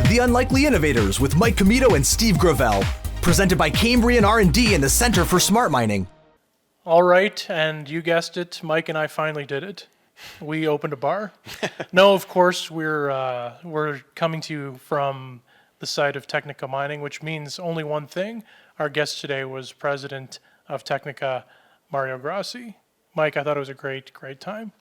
The Unlikely Innovators with Mike Commito and Steve Gravel. Presented by Cambrian R&D and the Center for Smart Mining. All right, and you guessed it, Mike and I finally did it. We opened a bar. No, of course, we're coming to you from the site of Technica Mining, which means only one thing. Our guest today was president of Technica, Mario Grossi. Mike, I thought it was a great time.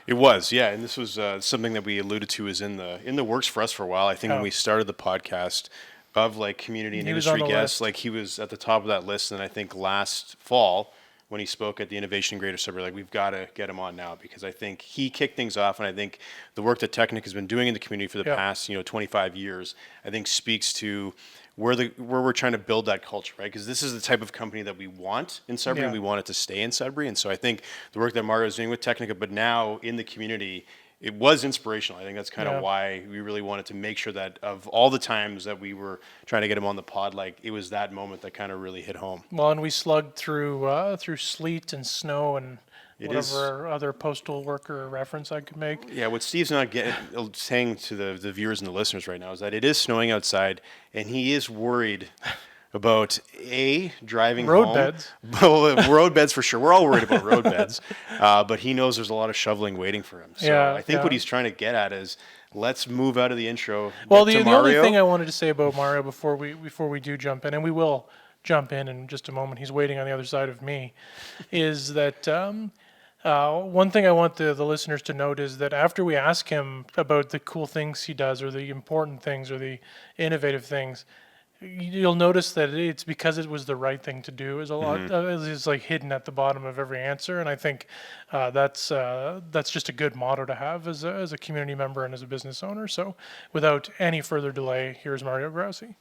It was, yeah, and this was something that we alluded to is in the works for us for a while. I think when we started the podcast of like community and industry guests, like he was at the top of that list. And I think last fall when he spoke at the Innovation Greater Sudbury, like we've got to get him on now because I think he kicked things off, and I think the work that Technica has been doing in the community for the past 25 years, I think speaks to where we're trying to build that culture, right? Because this is the type of company that we want in Sudbury, and we want it to stay in Sudbury. And so I think the work that Mario is doing with Technica, but now in the community, it was inspirational. I think that's kind of why we really wanted to make sure that of all the times that we were trying to get him on the pod, like it was that moment that kind of really hit home. Well, and we slugged through sleet and snow and whatever other postal worker reference I could make. Yeah, what Steve's not saying to the viewers and the listeners right now is that it is snowing outside, and he is worried about driving road home. Beds. Well, road beds for sure. We're all worried about road beds, but he knows there's a lot of shoveling waiting for him. So I think what he's trying to get at is let's move out of the intro. Well, the only thing I wanted to say about Mario before we do jump in, and we will jump in just a moment. He's waiting on the other side of me. Is that one thing I want the listeners to note is that after we ask him about the cool things he does or the important things or the innovative things, you'll notice that it's because it was the right thing to do. Is a lot is like hidden at the bottom of every answer, and I think that's just a good motto to have as a community member and as a business owner. So, without any further delay, here's Mario Grossi.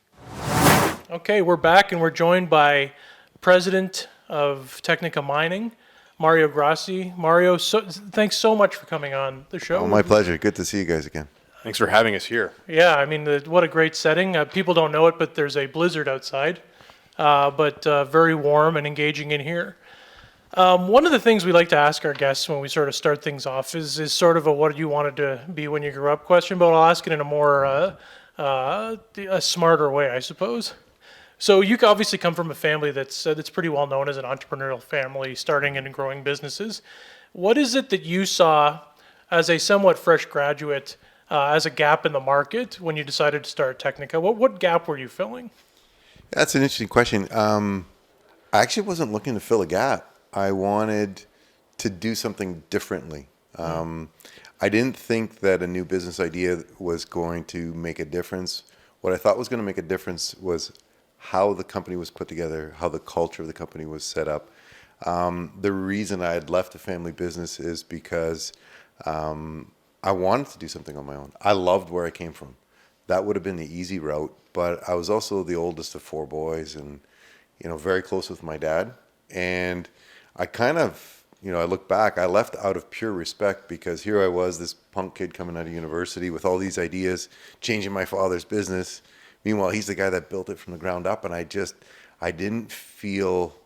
Okay, we're back, and we're joined by President of Technica Mining, Mario Grossi. Mario, thanks so much for coming on the show. Oh, my pleasure. Good to see you guys again. Thanks for having us here. Yeah, I mean, what a great setting. People don't know it, but there's a blizzard outside, but very warm and engaging in here. One of the things we like to ask our guests when we sort of start things off is sort of a what you wanted to be when you grew up question, but I'll ask it in a more a smarter way, I suppose. So you obviously come from a family that's pretty well known as an entrepreneurial family, starting and growing businesses. What is it that you saw as a somewhat fresh graduate as a gap in the market when you decided to start Technica? What gap were you filling? That's an interesting question. I actually wasn't looking to fill a gap. I wanted to do something differently. I didn't think that a new business idea was going to make a difference. What I thought was going to make a difference was how the company was put together, how the culture of the company was set up. The reason I had left the family business is because I wanted to do something on my own. I loved where I came from. That would have been the easy route, but I was also the oldest of four boys and, very close with my dad. And I kind of, I look back, I left out of pure respect because here I was, this punk kid coming out of university with all these ideas, changing my father's business. Meanwhile, he's the guy that built it from the ground up. And I didn't feel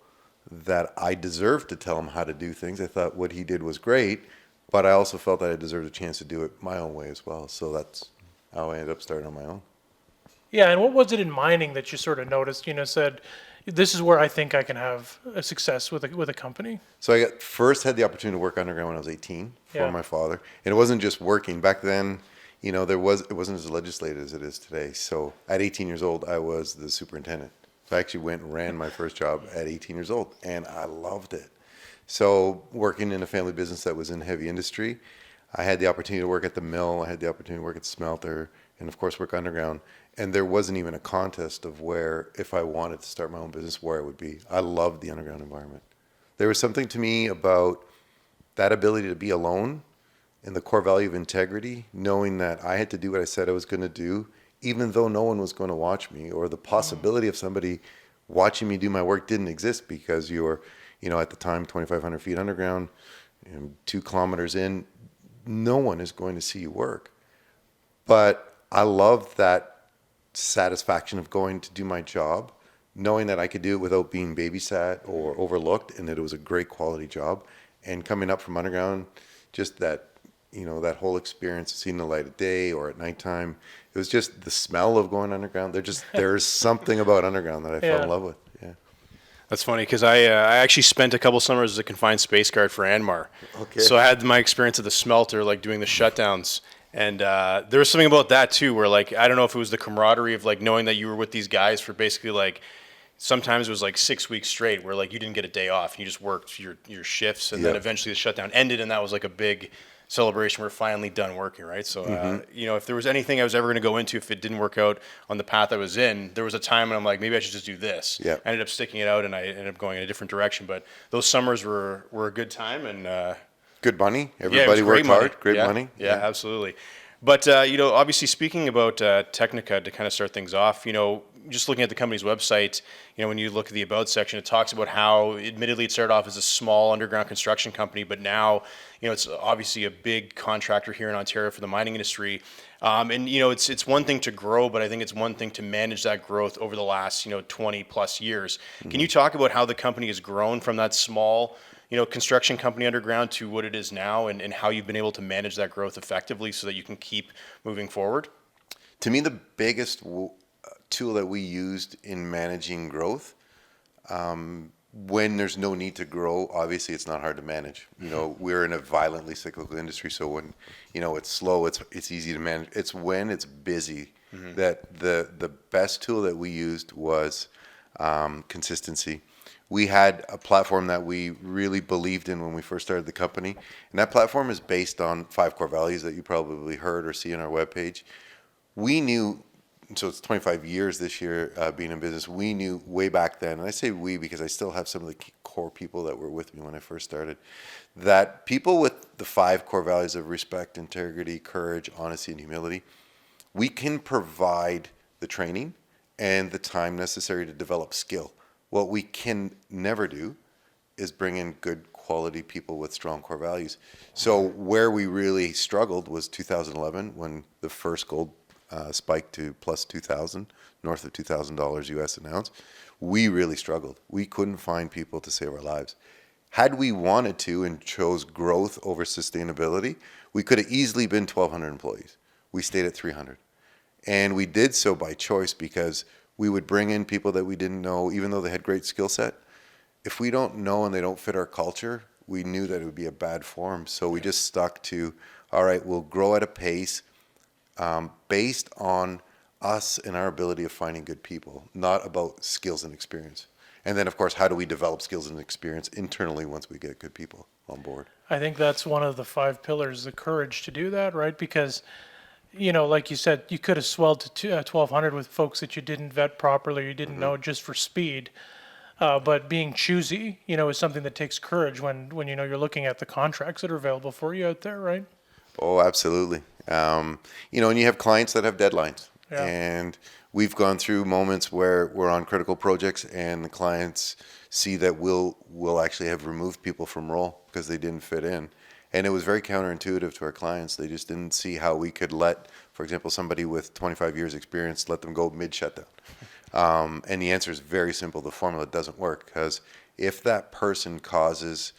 that I deserved to tell him how to do things. I thought what he did was great. But I also felt that I deserved a chance to do it my own way as well. So that's how I ended up starting on my own. Yeah, and what was it in mining that you sort of noticed, said, this is where I think I can have a success with a company? So I first had the opportunity to work underground when I was 18 for my father. And it wasn't just working. Back then, it wasn't as legislated as it is today. So at 18 years old, I was the superintendent. So I actually went and ran my first job at 18 years old, and I loved it. So working in a family business that was in heavy industry, I had the opportunity to work at the mill, I had the opportunity to work at the smelter, and of course work underground. And there wasn't even a contest of where, if I wanted to start my own business, where I would be. I loved the underground environment. There was something to me about that ability to be alone and the core value of integrity, knowing that I had to do what I said I was going to do, even though no one was going to watch me, or the possibility of somebody watching me do my work didn't exist because you're, at the time, 2,500 feet underground, 2 kilometers in, no one is going to see you work. But I loved that satisfaction of going to do my job, knowing that I could do it without being babysat or overlooked, and that it was a great quality job. And coming up from underground, just that, that whole experience, seeing the light of day or at nighttime, it was just the smell of going underground. There's something about underground that I fell in love with. Yeah. That's funny because I actually spent a couple summers as a confined space guard for Anmar. Okay. So I had my experience at the smelter, like doing the shutdowns. And there was something about that too, where like, I don't know if it was the camaraderie of like knowing that you were with these guys for basically like, sometimes it was like 6 weeks straight where like you didn't get a day off. You just worked your shifts, and then eventually the shutdown ended, and that was like a big celebration. We're finally done working, right? So, if there was anything I was ever going to go into, if it didn't work out on the path I was in, there was a time when I'm like, maybe I should just do this. Yeah. I ended up sticking it out, and I ended up going in a different direction. But those summers were a good time, and good money. it was Everybody great worked money. hard. Great money. Yeah, absolutely. But, obviously speaking about Technica, to kind of start things off, just looking at the company's website, when you look at the About section, it talks about how, admittedly, it started off as a small underground construction company, but now, it's obviously a big contractor here in Ontario for the mining industry. It's one thing to grow, but I think it's one thing to manage that growth over the last, 20 plus years. Can you talk about how the company has grown from that small, construction company underground to what it is now, and how you've been able to manage that growth effectively so that you can keep moving forward? To me, the biggest tool that we used in managing growth, when there's no need to grow, obviously it's not hard to manage. We're in a violently cyclical industry, so when it's slow, it's easy to manage. It's when it's busy that the best tool that we used was consistency. We had a platform that we really believed in when we first started the company, and that platform is based on 5 core values that you probably heard or see on our webpage. We knew, so it's 25 years this year being in business, we knew way back then, and I say we because I still have some of the core people that were with me when I first started, that people with the 5 core values of respect, integrity, courage, honesty, and humility, we can provide the training and the time necessary to develop skill. What we can never do is bring in good quality people with strong core values. So where we really struggled was 2011 when the first gold spiked to plus 2,000, north of $2,000 US an ounce. We really struggled. We couldn't find people to save our lives. Had we wanted to and chose growth over sustainability, we could have easily been 1,200 employees. We stayed at 300. And we did so by choice because we would bring in people that we didn't know, even though they had great skill set. If we don't know and they don't fit our culture, we knew that it would be a bad form. So we just stuck to, all right, we'll grow at a pace based on us and our ability of finding good people, not about skills and experience. And then, of course, how do we develop skills and experience internally once we get good people on board? I think that's one of the 5 pillars, the courage to do that, right? Because like you said, you could have swelled to 1,200 with folks that you didn't vet properly, you didn't know just for speed. But being choosy, is something that takes courage when you're looking at the contracts that are available for you out there, right? Oh, absolutely. And you have clients that have deadlines. Yeah. And we've gone through moments where we're on critical projects and the clients see that we'll actually have removed people from role because they didn't fit in. And it was very counterintuitive to our clients. They just didn't see how we could let, for example, somebody with 25 years experience, let them go mid-shutdown. And the answer is very simple. The formula doesn't work because if that person causes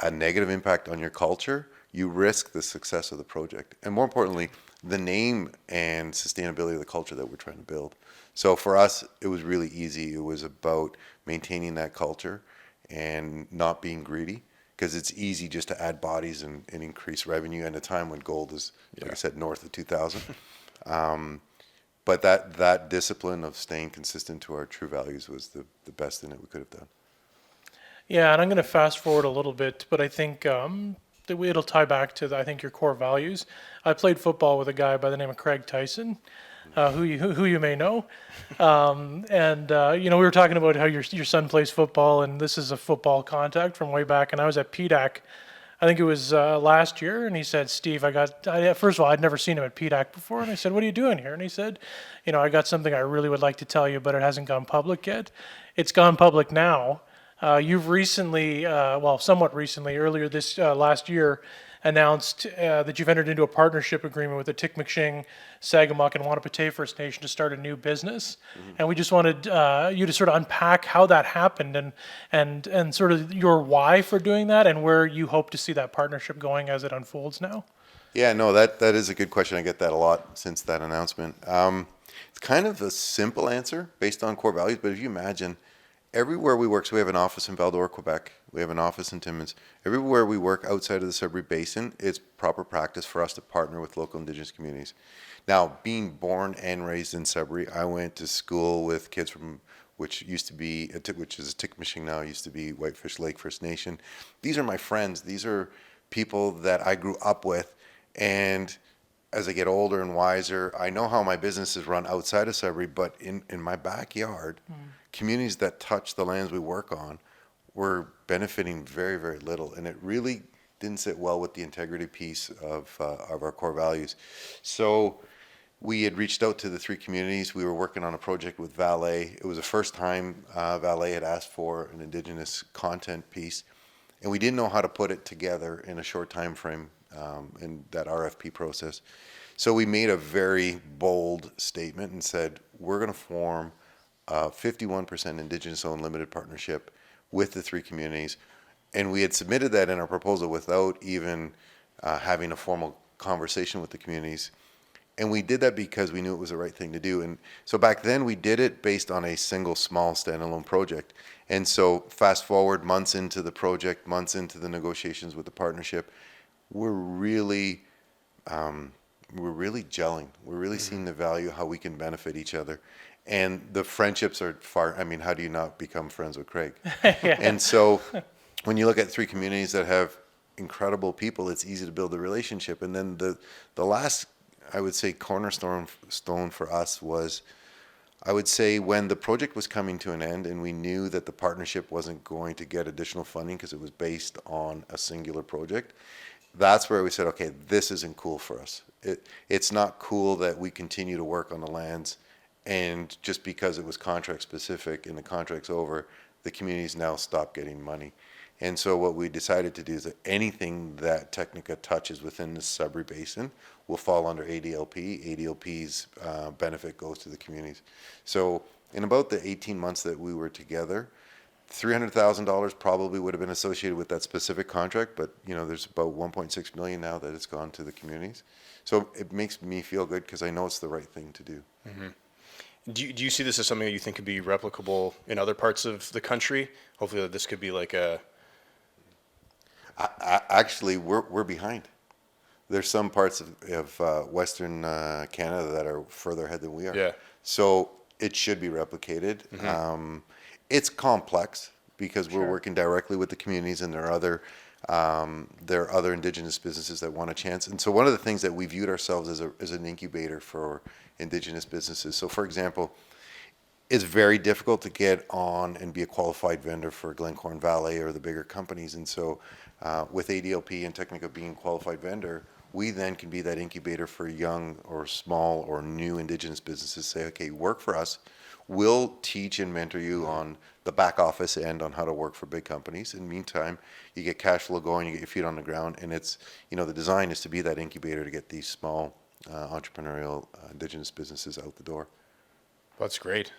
a negative impact on your culture, you risk the success of the project. And more importantly, the name and sustainability of the culture that we're trying to build. So for us, it was really easy. It was about maintaining that culture and not being greedy. Because it's easy just to add bodies and increase revenue at a time when gold is, like I said, north of 2,000. But that discipline of staying consistent to our true values was the best thing that we could have done. Yeah, and I'm going to fast forward a little bit, but I think it'll tie back to, I think, your core values. I played football with a guy by the name of Craig Tyson, who you may know. We were talking about how your son plays football, and this is a football contact from way back. And I was at PDAC, I think it was last year, and he said, "Steve, first of all, I'd never seen him at PDAC before." And I said, "What are you doing here?" And he said, "I got something I really would like to tell you, but it hasn't gone public yet. It's gone public now. You've recently, somewhat recently, earlier this last year, announced that you've entered into a partnership agreement with the Tikmikshing, Sagamok, and Wanapitei First Nation to start a new business. Mm-hmm. And we just wanted you to sort of unpack how that happened and sort of your why for doing that and where you hope to see that partnership going as it unfolds now." Yeah, no, that is a good question. I get that a lot since that announcement. It's kind of a simple answer based on core values, but if you imagine everywhere we work, so we have an office in Val d'Or, Quebec, we have an office in Timmins. Everywhere we work outside of the Sudbury Basin, it's proper practice for us to partner with local Indigenous communities. Now, being born and raised in Sudbury, I went to school with kids from which used to be, which is Tikmishing now, used to be Whitefish Lake First Nation. These are my friends. These are people that I grew up with. And as I get older and wiser, I know how my business is run outside of Sudbury, but in my backyard, communities that touch the lands we work on were benefiting very, very little. And it really didn't sit well with the integrity piece of our core values. So we had reached out to the three communities. We were working on a project with Valet. It was the first time Valet had asked for an Indigenous content piece, and we didn't know how to put it together in a short time frame in that RFP process. So we made a very bold statement and said, we're going to form a 51% Indigenous-owned limited partnership with the three communities. And we had submitted that in our proposal without even having a formal conversation with the communities. And we did that because we knew it was the right thing to do. And so back then we did it based on a single small standalone project. And so fast forward months into the project, months into the negotiations with the partnership, we're really gelling. We're really seeing the value, how we can benefit each other. And the friendships are far, I mean, how do you not become friends with Craig? And so when you look at three communities that have incredible people, it's easy to build a relationship. And then the last, I would say, cornerstone for us was, I would say, when the project was coming to an end and we knew that the partnership wasn't going to get additional funding because it was based on a singular project, that's where we said, okay, this isn't cool for us. It's not cool that we continue to work on the lands and just because it was contract specific and the contract's over, the communities now stop getting money. And so what we decided to do is that anything that Technica touches within the Sudbury Basin will fall under ADLP. ADLP's benefit goes to the communities. So in about the 18 months that we were together, $300,000 probably would have been associated with that specific contract, but there's about 1.6 million now that it's gone to the communities. So it makes me feel good because I know it's the right thing to do. Mm-hmm. Do you see this as something that you think could be replicable in other parts of the country? Hopefully this could be like a... Actually, we're behind. There's some parts of Western Canada that are further ahead than we are. Yeah. So it should be replicated. Mm-hmm. It's complex because we're working directly with the communities, and there are other Indigenous businesses that want a chance. And so one of the things that we viewed ourselves as an incubator for Indigenous businesses. So for example, it's very difficult to get on and be a qualified vendor for Glencore and Valet or the bigger companies. And so with ADLP and Technica being a qualified vendor, we then can be that incubator for young or small or new Indigenous businesses. Say, okay, work for us. We'll teach and mentor you on the back office end on how to work for big companies. In the meantime, you get cash flow going, you get your feet on the ground, and it's, the design is to be that incubator to get these small entrepreneurial Indigenous businesses out the door. That's great.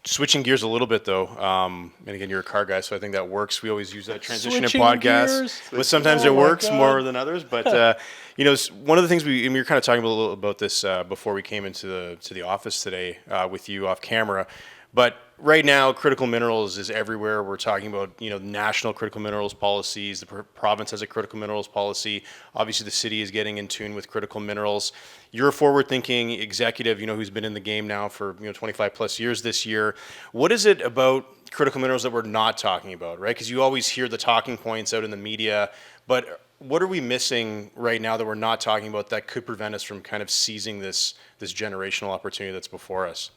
Switching gears a little bit, though, and again, you're a car guy, so I think that works. We always use that transition in podcasts, but sometimes it works more than others. But one of the things we were kind of talking a little about this before we came into the office today with you off camera. But right now, critical minerals is everywhere. We're talking about national critical minerals policies. The province has a critical minerals policy. Obviously, the city is getting in tune with critical minerals. You're a forward-thinking executive, who's been in the game now for 25 plus years this year. What is it about critical minerals that we're not talking about, right? Because you always hear the talking points out in the media, but what are we missing right now that we're not talking about that could prevent us from kind of seizing this generational opportunity that's before us?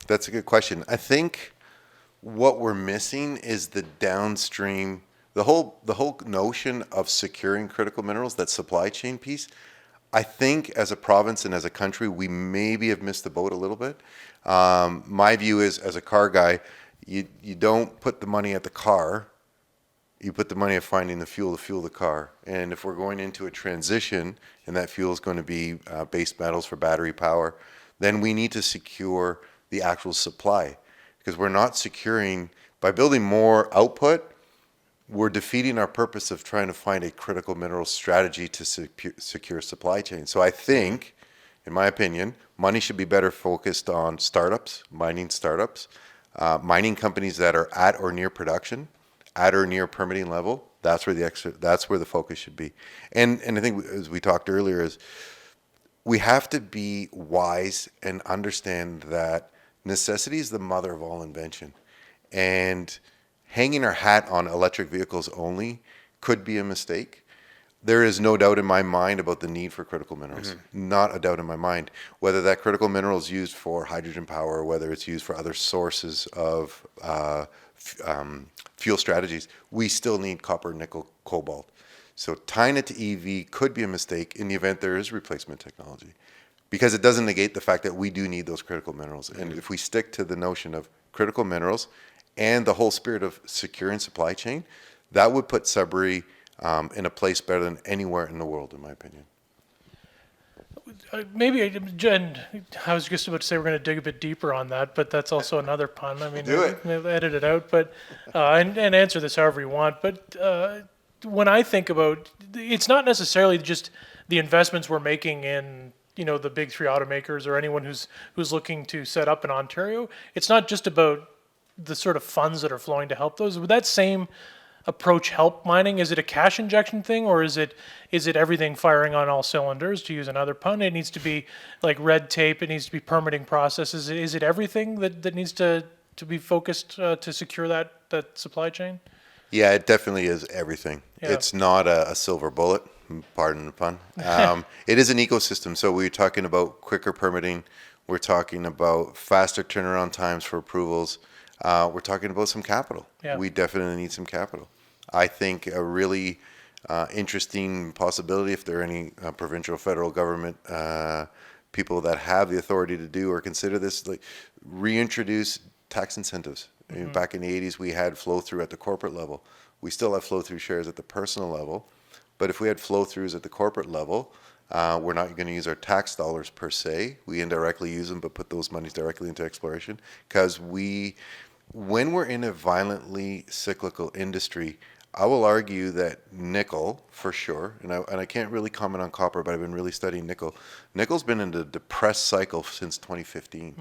That's a good question. I think what we're missing is the downstream, the whole notion of securing critical minerals, that supply chain piece. I think as a province and as a country, we maybe have missed the boat a little bit. My view is, as a car guy, you don't put the money at the car, you put the money at finding the fuel to fuel the car. And if we're going into a transition and that fuel is going to be base metals for battery power, then we need to secure the actual supply, because we're not securing, by building more output, we're defeating our purpose of trying to find a critical mineral strategy to secure supply chain. So I think, in my opinion, money should be better focused on startups, mining companies that are at or near production, at or near permitting level. That's where the focus should be. And I think, as we talked earlier, is we have to be wise and understand that necessity is the mother of all invention. And hanging our hat on electric vehicles only could be a mistake. There is no doubt in my mind about the need for critical minerals. Not a doubt in my mind. Whether that critical mineral is used for hydrogen power, whether it's used for other sources of fuel strategies, we still need copper, nickel, cobalt. So tying it to EV could be a mistake in the event there is replacement technology, because it doesn't negate the fact that we do need those critical minerals. And if we stick to the notion of critical minerals and the whole spirit of securing supply chain, that would put Sudbury in a place better than anywhere in the world, in my opinion. Maybe, Jen, I was just about to say we're going to dig a bit deeper on that, but that's also another pun. I mean, Do it. Edit it out, but and answer this however you want. But when I think about, it's not necessarily just the investments we're making in, the big three automakers or anyone who's looking to set up in Ontario. It's not just about the sort of funds that are flowing to help those. Would that same approach help mining? Is it a cash injection thing, or is it everything firing on all cylinders, to use another pun? It needs to be like red tape, it needs to be permitting processes. Is it everything that needs to be focused to secure that supply chain? Yeah, it definitely is everything. Yeah. It's not a silver bullet, pardon the pun. It is an ecosystem. So we're talking about quicker permitting. We're talking about faster turnaround times for approvals. We're talking about some capital. Yeah. We definitely need some capital. I think a really interesting possibility, if there are any provincial, federal government people that have the authority to do or consider this, like reintroduce tax incentives. I mean, back in the 80s, we had flow-through at the corporate level. We still have flow-through shares at the personal level. But if we had flow-throughs at the corporate level, we're not going to use our tax dollars per se. We indirectly use them, but put those monies directly into exploration. Because when we're in a violently cyclical industry, I will argue that nickel, for sure, and I can't really comment on copper, but I've been really studying nickel. Nickel's been in the depressed cycle since 2015.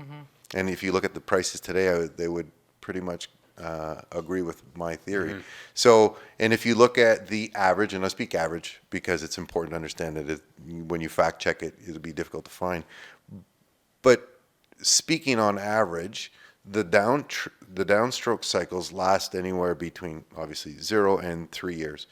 And if you look at the prices today, they would pretty much agree with my theory. So, and if you look at the average, and I speak average because it's important to understand that when you fact check it, it'll be difficult to find. But speaking on average, the downstroke cycles last anywhere between obviously 0 and 3 years.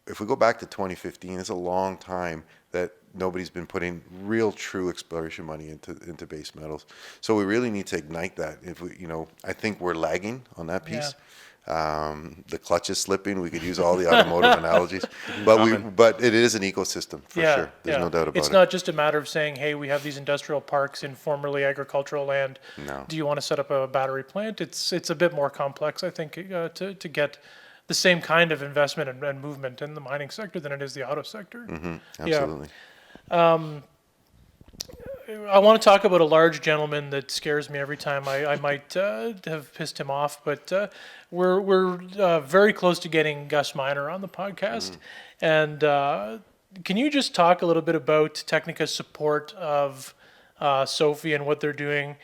If we go back to 2015, it's a long time that nobody's been putting real true exploration money into base metals. So we really need to ignite that. If we, I think we're lagging on that piece. Yeah. The clutch is slipping. We could use all the automotive analogies, but it is an ecosystem for sure. There's no doubt about it. It's not just a matter of saying, hey, we have these industrial parks in formerly agricultural land. No. Do you want to set up a battery plant? It's a bit more complex, I think, to get the same kind of investment and movement in the mining sector than it is the auto sector. Absolutely. Yeah. I want to talk about a large gentleman that scares me every time. I might have pissed him off, but we're very close to getting Gus Miner on the podcast. And can you just talk a little bit about Technica's support of Sophie and what they're doing,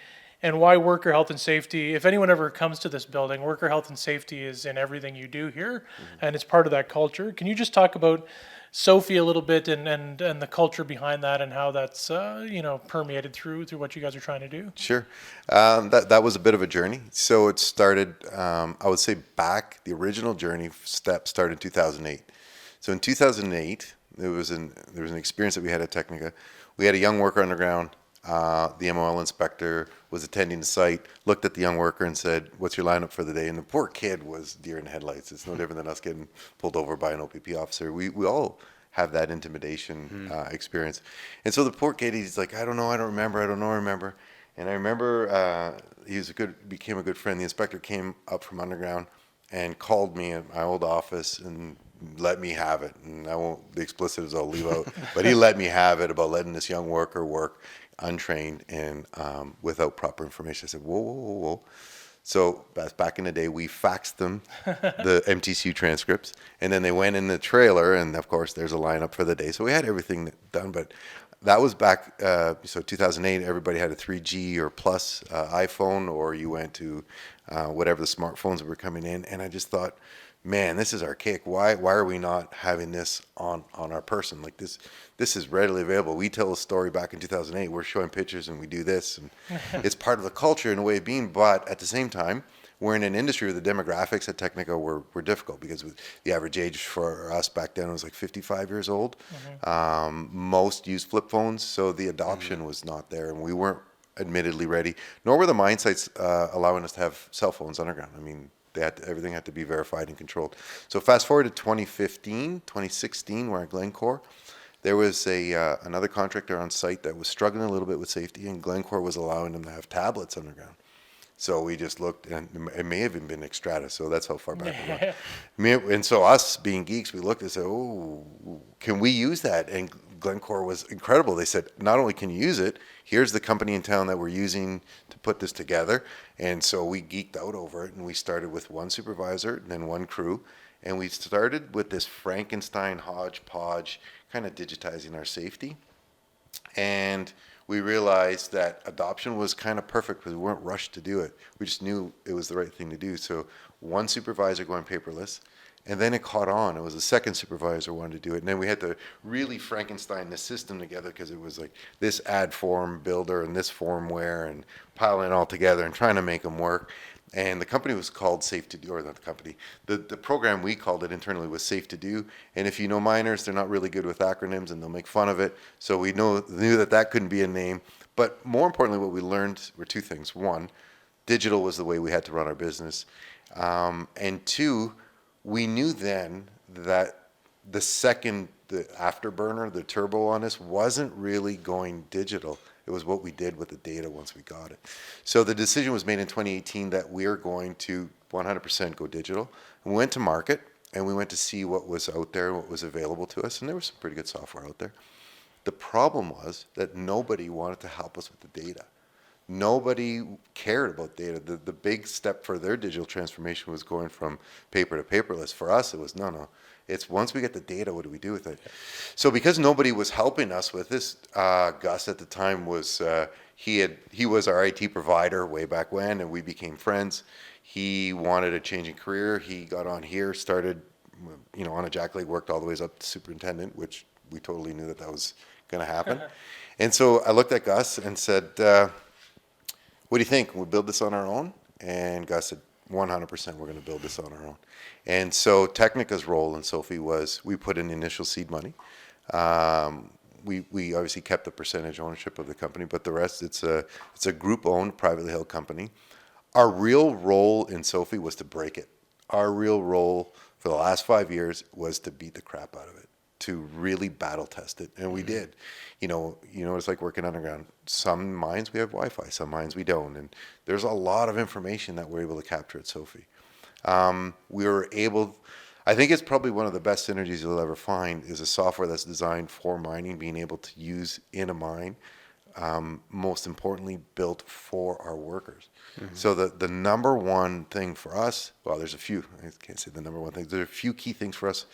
and why worker health and safety, if anyone ever comes to this building, worker health and safety is in everything you do here, and it's part of that culture. Can you just talk about Sophie a little bit and the culture behind that, and how that's permeated through what you guys are trying to do? Sure. That was a bit of a journey. So it started, I would say the original journey step started in 2008. So in 2008, there was an experience that we had at Technica. We had a young worker underground. The MOL inspector was attending the site, looked at the young worker and said, "What's your lineup for the day?" And the poor kid was deer in the headlights. It's no different than us getting pulled over by an OPP officer. We all have that intimidation experience. And so the poor kid, he's like, "I don't know, I don't remember. And I remember became a good friend. The inspector came up from underground and called me at my old office and let me have it. And the explicitives I'll leave out, but he let me have it about letting this young worker work untrained and without proper information. I said, whoa. So back in the day, we faxed them the MTCU transcripts, and then they went in the trailer, and of course there's a lineup for the day. So we had everything done, but that was back, so 2008, everybody had a 3G or plus iPhone, or you went to whatever the smartphones were coming in, and I just thought, man, this is archaic. Why are we not having this on our person? Like this is readily available. We tell a story back in 2008. We're showing pictures and we do this, and it's part of the culture in a way of being. But at the same time, we're in an industry where the demographics at Technica were difficult, because the average age for us back then was like 55 years old. Most used flip phones, so the adoption was not there, and we weren't admittedly ready. Nor were the mine sites allowing us to have cell phones underground. I mean, everything had to be verified and controlled. So fast forward to 2015, 2016, we're at Glencore. There was another contractor on site that was struggling a little bit with safety, and Glencore was allowing them to have tablets underground. So we just looked, and it may have even been Xstrata, so that's how far back we went. And so us being geeks, we looked and said, oh, can we use that? And Glencore was incredible. They said, not only can you use it, here's the company in town that we're using to put this together. And so we geeked out over it, and we started with one supervisor and then one crew. And we started with this Frankenstein hodgepodge, kind of digitizing our safety. And we realized that adoption was kind of perfect because we weren't rushed to do it. We just knew it was the right thing to do. So one supervisor going paperless, and then it caught on. It was a second supervisor wanted to do it. And then we had to really Frankenstein the system together, because it was like this add form builder and this formware and piling it all together and trying to make them work. And the company was called Safe to Do, or not the company, the program we called it internally was Safe to Do. And if you know miners, they're not really good with acronyms and they'll make fun of it. So we knew that couldn't be a name. But more importantly, what we learned were two things. One, digital was the way we had to run our business. And two, we knew then that the afterburner, the turbo on this, wasn't really going digital. It was what we did with the data once we got it. So the decision was made in 2018 that we're going to 100% go digital. And we went to market, and we went to see what was out there, what was available to us, and there was some pretty good software out there. The problem was that nobody wanted to help us with the data. Nobody cared about data. The big step for their digital transformation was going from paper to paperless. For us, it was no. It's once we get the data, what do we do with it? So because nobody was helping us with this, Gus at the time was he was our IT provider way back when, and we became friends. He wanted a change in career. He got on here, started, on a jack leg, worked all the way up to superintendent, which we totally knew that was going to happen. And so I looked at Gus and said, what do you think? We'll build this on our own? And Gus said, 100% we're going to build this on our own. And so Technica's role in Sophie was we put in initial seed money. We obviously kept the percentage ownership of the company, but the rest, it's a group-owned, privately held company. Our real role in Sophie was to break it. Our real role for the last 5 years was to beat the crap out of it, to really battle test it, and we did. It's like working underground. Some mines we have Wi-Fi, some mines we don't, and there's a lot of information that we're able to capture at Sophie. We were able, I think it's probably one of the best synergies you'll ever find is a software that's designed for mining, being able to use in a mine, most importantly, built for our workers. So the number one thing for us, well, there's a few, I can't say the number one thing, there are a few key things for us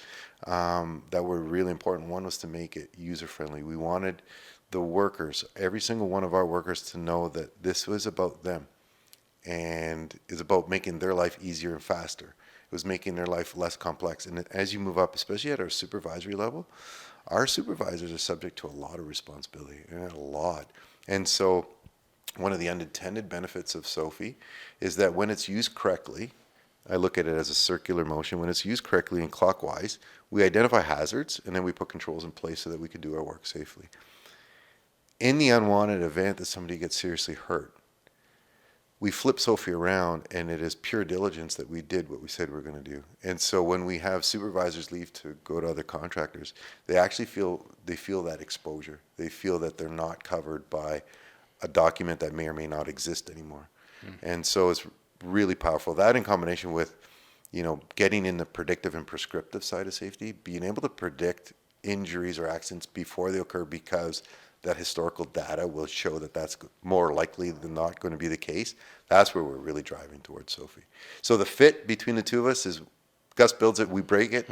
that were really important. One was to make it user-friendly. We wanted the workers, every single one of our workers, to know that this was about them and is about making their life easier and faster. It was making their life less complex. And as you move up, especially at our supervisory level, our supervisors are subject to a lot of responsibility, and a lot. And so one of the unintended benefits of Sophie is that when it's used correctly, I look at it as a circular motion. When it's used correctly and clockwise, we identify hazards, and then we put controls in place so that we can do our work safely. In the unwanted event that somebody gets seriously hurt, we flip Sophie around, and it is pure diligence that we did what we said we were going to do. And so when we have supervisors leave to go to other contractors, they actually feel that exposure. They feel that they're not covered by a document that may or may not exist anymore. And so it's really powerful. That in combination with, getting in the predictive and prescriptive side of safety, being able to predict injuries or accidents before they occur because that historical data will show that that's more likely than not going to be the case. That's where we're really driving towards, Sophie. So the fit between the two of us is Gus builds it, we break it.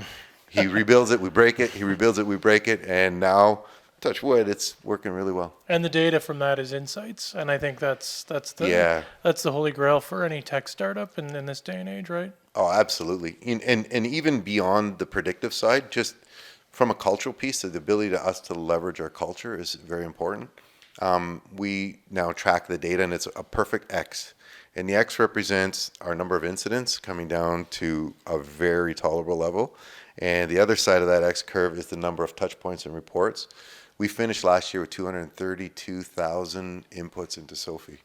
He rebuilds it, we break it. He rebuilds it, we break it. And now, touch wood, it's working really well. And the data from that is insights, and I think that's the holy grail for any tech startup in this day and age, right? Oh, absolutely. And even beyond the predictive side, just from a cultural piece, the ability to us to leverage our culture is very important. We now track the data, and it's a perfect X. And the X represents our number of incidents coming down to a very tolerable level. And the other side of that X curve is the number of touch points and reports. We finished last year with 232,000 inputs into Sophie.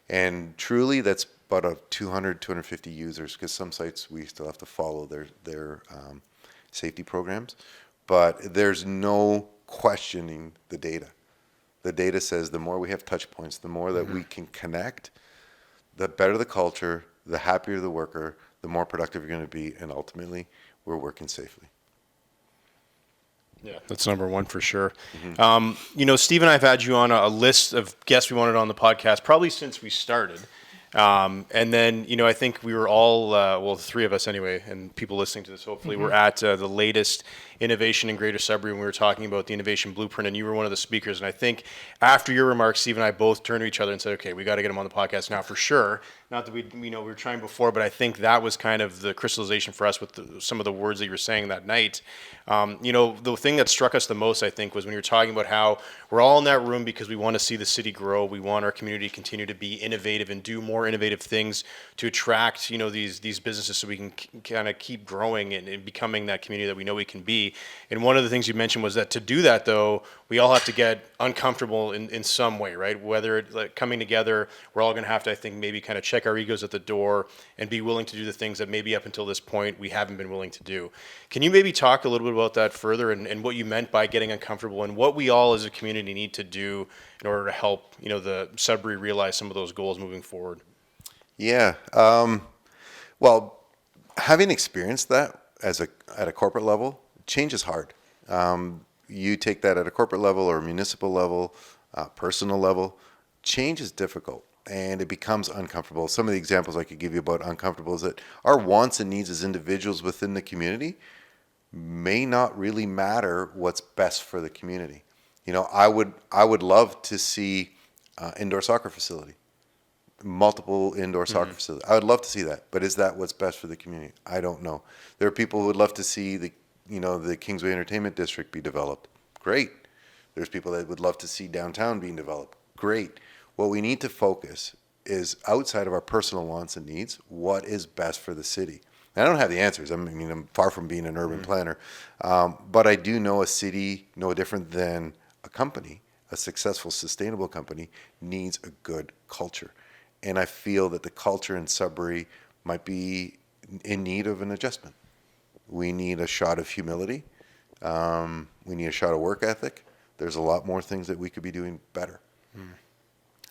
And truly, that's about 250 users, because some sites we still have to follow their safety programs. But there's no questioning the data. The data says the more we have touch points, the more that we can connect, the better the culture, the happier the worker, the more productive you're going to be, and ultimately, we're working safely. Yeah, that's number one for sure. Steve and I have had you on a list of guests we wanted on the podcast probably since we started. And then, I think we were all, the three of us anyway, and people listening to this, hopefully, were at the latest Innovation in Greater Sudbury when we were talking about the Innovation Blueprint, and you were one of the speakers. And I think after your remarks, Steve and I both turned to each other and said, okay, we got to get him on the podcast now for sure. Not that we were trying before, but I think that was kind of the crystallization for us with some of the words that you were saying that night. The thing that struck us the most, I think, was when you were talking about how we're all in that room because we want to see the city grow. We want our community to continue to be innovative and do more innovative things to attract, these businesses so we can kind of keep growing and becoming that community that we know we can be. And one of the things you mentioned was that to do that, though, we all have to get uncomfortable in some way, right? Whether it's like coming together, we're all going to have to, I think, maybe kind of check our egos at the door and be willing to do the things that maybe up until this point we haven't been willing to do. Can you maybe talk a little bit about that further and what you meant by getting uncomfortable and what we all as a community need to do in order to help, the Sudbury realize some of those goals moving forward? Yeah. Well, having experienced that at a corporate level, change is hard. You take that at a corporate level or municipal level, personal level, change is difficult and it becomes uncomfortable. Some of the examples I could give you about uncomfortable is that our wants and needs as individuals within the community may not really matter what's best for the community. I would love to see indoor soccer facility, multiple indoor soccer facilities. I would love to see that, but is that what's best for the community? I don't know. There are people who would love to see the Kingsway Entertainment District be developed. Great. There's people that would love to see downtown being developed. Great. What we need to focus is outside of our personal wants and needs, what is best for the city? And I don't have the answers. I'm far from being an urban planner, but I do know a city no different than a company, a successful, sustainable company needs a good culture. And I feel that the culture in Sudbury might be in need of an adjustment. We need a shot of humility. We need a shot of work ethic. There's a lot more things that we could be doing better.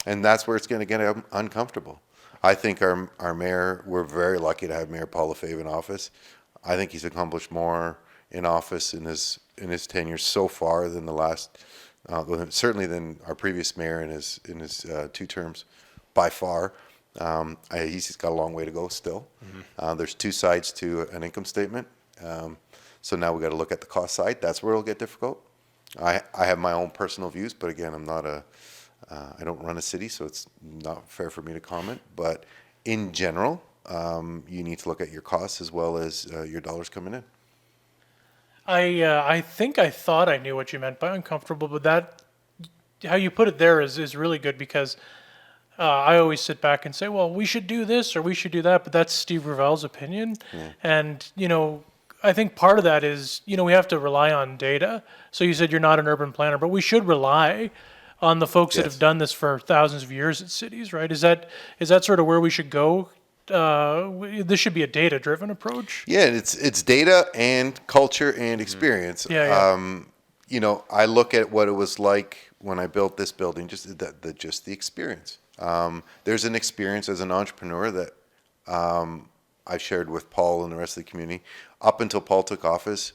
And that's where it's going to get uncomfortable. I think our mayor, we're very lucky to have Mayor Paul Lefebvre in office. I think he's accomplished more in office in his tenure so far than the last, certainly than our previous mayor in his 2 terms, by far. He's got a long way to go still. There's 2 sides to an income statement. So now we got to look at the cost side. That's where it'll get difficult. I have my own personal views, but again, I don't run a city, so it's not fair for me to comment. But in general, you need to look at your costs as well as your dollars coming in. I think I thought I knew what you meant by uncomfortable, but that how you put it there is really good because I always sit back and say, well, we should do this or we should do that, but that's Steve Gravel's opinion. And, I think part of that is, we have to rely on data. So you said you're not an urban planner, but we should rely on the folks that have done this for thousands of years at cities, right? Is that sort of where we should go? This should be a data-driven approach. Yeah, it's data and culture and experience. I look at what it was like when I built this building, just the experience. There's an experience as an entrepreneur that I shared with Paul and the rest of the community. Up until Paul took office,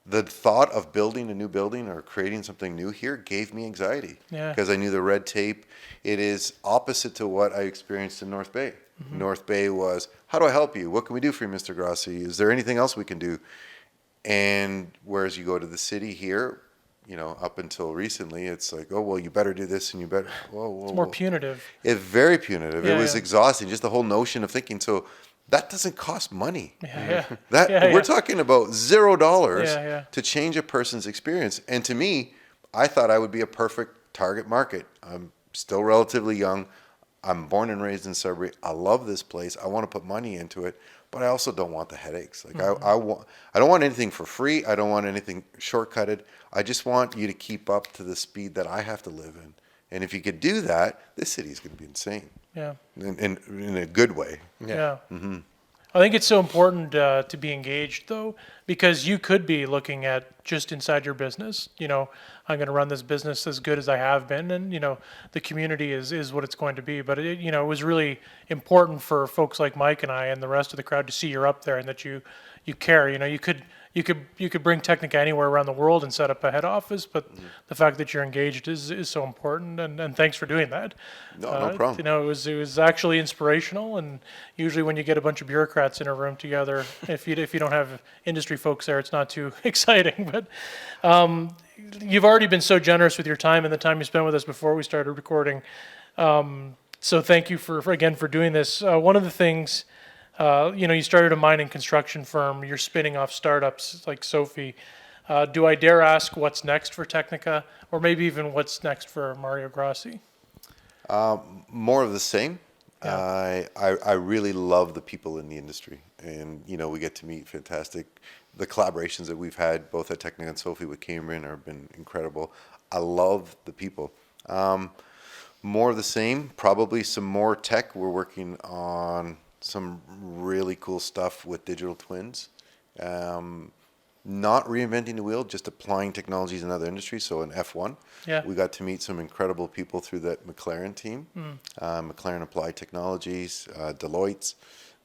the thought of building a new building or creating something new here gave me anxiety. Yeah. Because I knew the red tape. It is opposite to what I experienced in North Bay. North Bay was, how do I help you? What can we do for you, Mr. Grossi? Is there anything else we can do? And whereas you go to the city here, up until recently, it's like, oh, well, you better do this and you better, whoa. It's more punitive. It's very punitive. Yeah, it was yeah. exhausting, just the whole notion of thinking. So that doesn't cost money. Yeah. We're talking about $0 Yeah. to change a person's experience. And to me, I thought I would be a perfect target market. I'm still relatively young. I'm born and raised in Sudbury. I love this place. I want to put money into it, but I also don't want the headaches. Like I don't want anything for free. I don't want anything shortcutted. I just want you to keep up to the speed that I have to live in. And if you could do that, this city is going to be insane. Yeah. In a good way. Yeah. I think it's so important to be engaged, though, because you could be looking at just inside your business. I'm going to run this business as good as I have been, and the community is what it's going to be. But it was really important for folks like Mike and I and the rest of the crowd to see you're up there and that you care. You could bring Technica anywhere around the world and set up a head office, but the fact that you're engaged is so important, and thanks for doing that. No problem. It was actually inspirational, and usually when you get a bunch of bureaucrats in a room together, if you don't have industry folks there, it's not too exciting. But you've already been so generous with your time and the time you spent with us before we started recording. So thank you for doing this. One of the things. You started a mining construction firm. You're spinning off startups like Sophie. Do I dare ask what's next for Technica, or maybe even what's next for Mario Grossi? More of the same. Yeah. I really love the people in the industry, and we get to meet fantastic. The collaborations that we've had both at Technica and Sophie with Cambrian have been incredible. I love the people. More of the same. Probably some more tech. We're working on some really cool stuff with digital twins. Not reinventing the wheel, just applying technologies in other industries. So in F1, we got to meet some incredible people through that McLaren team. McLaren Applied Technologies, Deloitte's.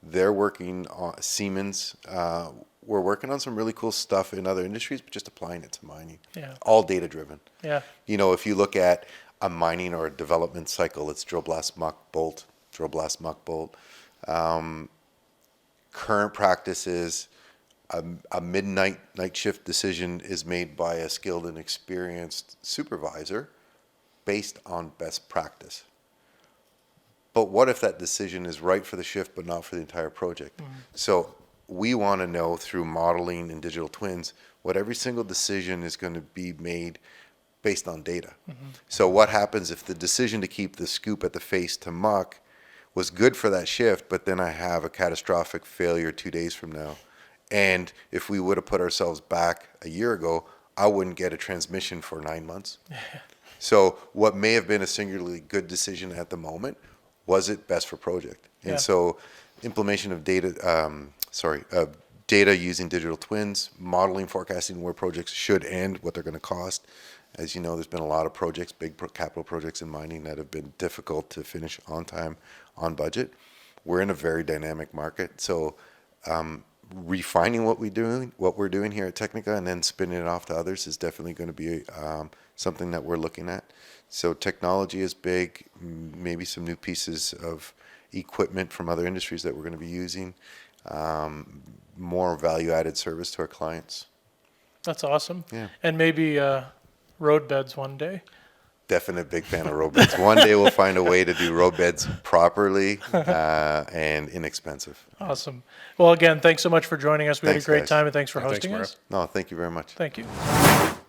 They're working on Siemens. We're working on some really cool stuff in other industries, but just applying it to mining. Yeah. All data driven. Yeah. If you look at a mining or a development cycle, it's drill, blast, muck, bolt, drill, blast, muck, bolt. Current practice is a midnight night shift decision is made by a skilled and experienced supervisor based on best practice. But what if that decision is right for the shift but not for the entire project? So we want to know through modeling and digital twins what every single decision is going to be made based on data. So what happens if the decision to keep the scoop at the face to muck was good for that shift, but then I have a catastrophic failure 2 days from now. And if we would have put ourselves back a year ago, I wouldn't get a transmission for 9 months. So what may have been a singularly good decision at the moment, was it best for project? And so implementation of data using digital twins, modeling, forecasting where projects should end, what they're going to cost. As you know, there's been a lot of projects, big capital projects in mining that have been difficult to finish on time, on budget. We're in a very dynamic market, so refining what we're doing here at Technica, and then spinning it off to others is definitely going to be something that we're looking at. So technology is big, maybe some new pieces of equipment from other industries that we're going to be using, more value-added service to our clients. That's awesome. Yeah. And maybe road beds one day. Definite big fan of road beds. One day we'll find a way to do road beds properly and inexpensive. Awesome. Well, again, thanks so much for joining us. We had a great guys. time, and thanks for hosting us. No, thank you very much. Thank you.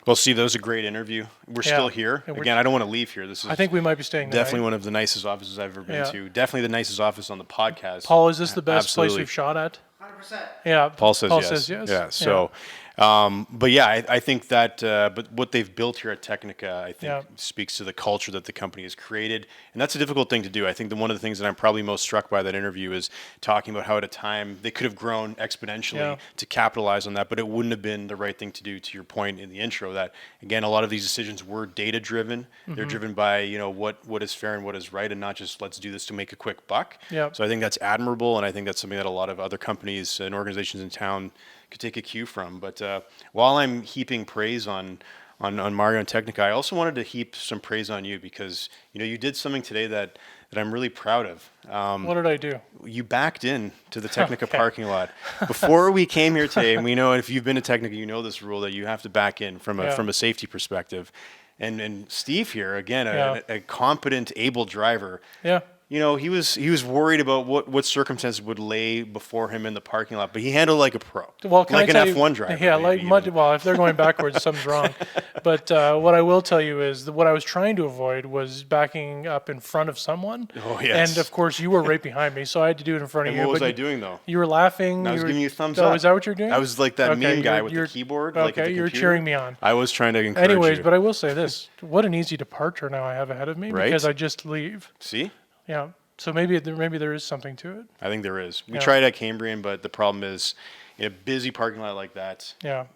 Well, Steve, that was a great interview. We're still here. Again, I don't want to leave here. This is I think we might be staying there. definitely one of the nicest offices I've ever been to. Definitely the nicest office on the podcast. Paul, is this the best place Absolutely. we've shot at? 100%. Yeah. Paul says yes. Says yes. Yeah. So, but yeah, I think that, but what they've built here at Technica, I think speaks to the culture that the company has created. And that's a difficult thing to do. I think that one of the things that I'm probably most struck by that interview is talking about how at a time they could have grown exponentially to capitalize on that, but it wouldn't have been the right thing to do, to your point in the intro, that again, a lot of these decisions were data driven. They're driven by, what is fair and what is right, and not just let's do this to make a quick buck. Yeah. So I think that's admirable. And I think that's something that a lot of other companies and organizations in town take a cue from. But while I'm heaping praise on Mario and Technica, I also wanted to heap some praise on you because you did something today that I'm really proud of. What did I do? You backed in to the Technica parking lot before we came here today, and we know if you've been to Technica, you know this rule that you have to back in from a safety perspective. And Steve here again, a competent, able driver. Yeah. He was worried about what circumstances would lay before him in the parking lot, but he handled like a pro, well, like an F1 driver. Yeah, well, if they're going backwards, something's wrong. But what I will tell you is that what I was trying to avoid was backing up in front of someone. Oh yes. And of course, you were right behind me, so I had to do it in front of you. What was I doing though? You were laughing. I was giving you a thumbs up. up. Is that what you're doing? I was like that meme guy with the keyboard. Okay, like at the you're computer. cheering me on. I was trying to encourage Anyways, you. but I will say this: what an easy departure now I have ahead of me because I just leave. See? Yeah. So maybe there is something to it. I think there is. We tried at Cambrian, but the problem is, in a busy parking lot like that,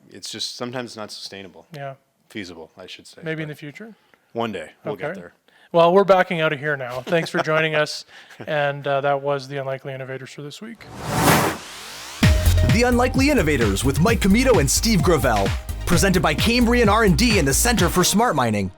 it's just sometimes not sustainable. Yeah. Feasible, I should say. Maybe in the future. One day we'll get there. Well, we're backing out of here now. Thanks for joining us, and that was the Unlikely Innovators for this week. The Unlikely Innovators with Mike Commito and Steve Gravel, presented by Cambrian R&D and the Center for Smart Mining.